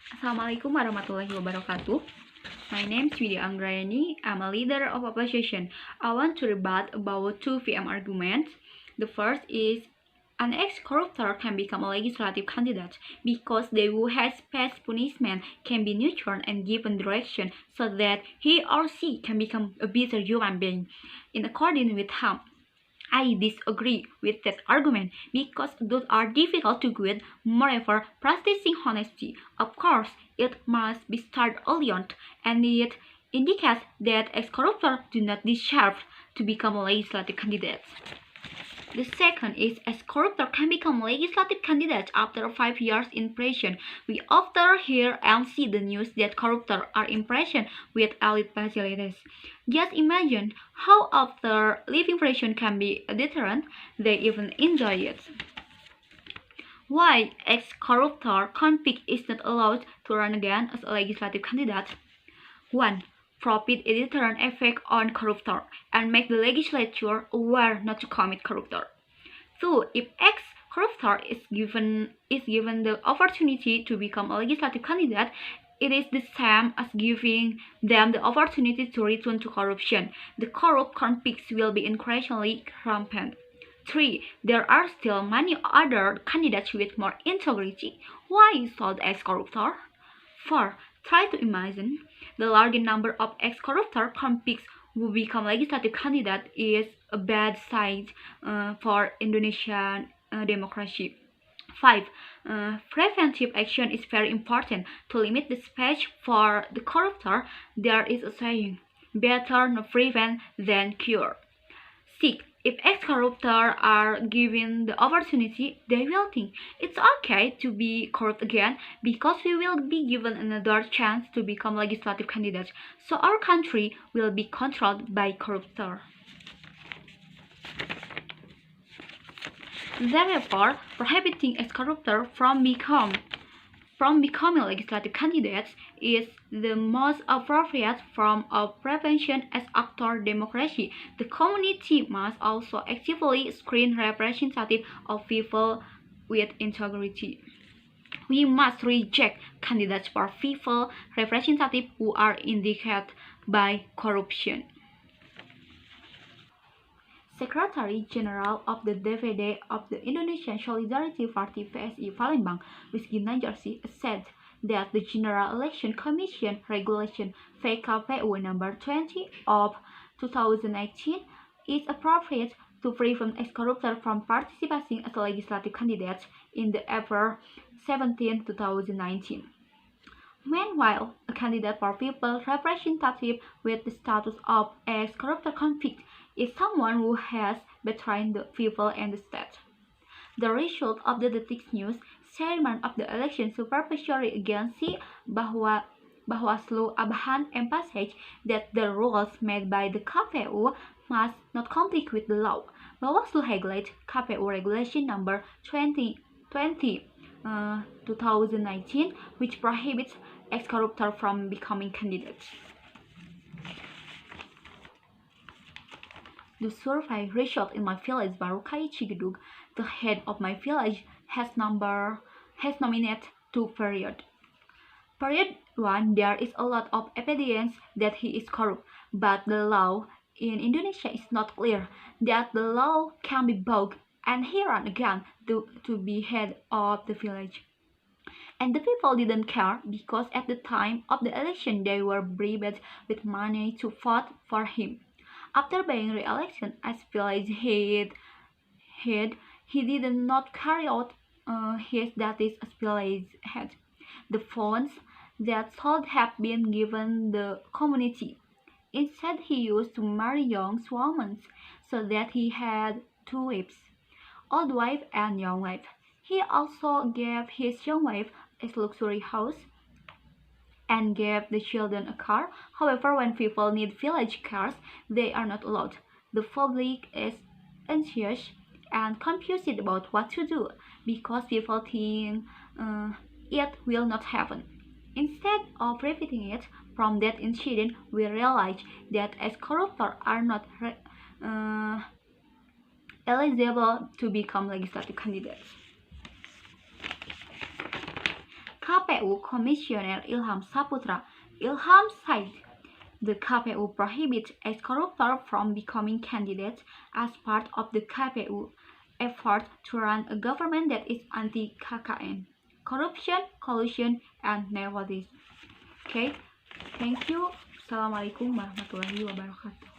Assalamualaikum warahmatullahi wabarakatuh. My name is Widya Anggraeni. I'm a leader of opposition. I want to rebut about two VM arguments. The first is an ex-corruptor can become a legislative candidate because they who has passed punishment can be nurtured and given direction so that he or she can become a better human being. In accordance with him, I disagree with that argument because those are difficult to quit. Moreover, practicing honesty, of course, it must be started early on, and it indicates that ex-corruptors do not deserve to become legislative candidates. The second is ex-corruptor can become legislative candidates after 5 years in prison. We often hear and see the news that corruptors are in prison with elite facilities. Just imagine how after leaving prison can be a deterrent, they even enjoy it. Why ex-corruptor convict is not allowed to run again as a legislative candidate? 1. Profit a deterrent effect on corruptor and make the legislature aware not to commit corruptor. 2. If ex-corruptor is given the opportunity to become a legislative candidate, it is the same as giving them the opportunity to return to corruption. The corrupt convicts will be increasingly rampant. 3. There are still many other candidates with more integrity. Why so the ex-corruptor? 4. Try to imagine the large number of ex-corruptor convicts who become legislative candidate is a bad sign for Indonesian democracy. 5. Preventive action is very important to limit the space for the corruptor. There is a saying, better not prevent than cure. 6. If ex-corruptors are given the opportunity, they will think it's okay to be corrupt again because we will be given another chance to become legislative candidates. So our country will be controlled by corruptors. Therefore, prohibiting ex-corruptors from becoming legislative candidates is the most appropriate form of prevention as after democracy. The community must also actively screen representatives of people with integrity. We must reject candidates for people representatives who are indicated by corruption. Secretary General of the THBT of the Indonesian Solidarity Party PSI Palembang, Rizky Najarsi, said that the General Election Commission Regulation VKPU number 20 of 2018 is appropriate to prevent ex-corruptors from participating as legislative candidates in the April 17, 2019. Meanwhile, a candidate for people representative with the status of ex-corruptor convict is someone who has betrayed the people and the state. The result of the Detik News, Chairman of the Election Supervisory Agency Bawaslu Abhan emphasized that the rules made by the KPU must not conflict with the law. Bawaslu highlighted KPU Regulation Number 2019, which prohibits ex-corruptors from becoming candidates. The survey result in my village Barukai Cigedug, the head of my village, has nominated 2 periods. Period 1, there is a lot of evidence that he is corrupt, but the law in Indonesia is not clear that the law can be broken, and he ran again to be head of the village. And the people didn't care because at the time of the election they were bribed with money to vote for him. After being re-elected as village head, he did not carry out his duties as village head. The funds that should have been given the community. Instead, he used to marry young women so that he had 2 wives, old wife and young wife. He also gave his young wife a luxury house and gave the children a car. However, when people need village cars, they are not allowed. The public is anxious and confused about what to do because people think it will not happen. Instead of preventing it from that incident, we realize that ex-corruptors are not eligible to become legislative candidates. KPU Commissioner Ilham Saputra. Ilham said the KPU prohibits ex-corruptors from becoming candidates as part of the KPU effort to run a government that is anti-KKN, corruption, collusion, and nepotism. Okay, thank you. Assalamualaikum warahmatullahi wabarakatuh.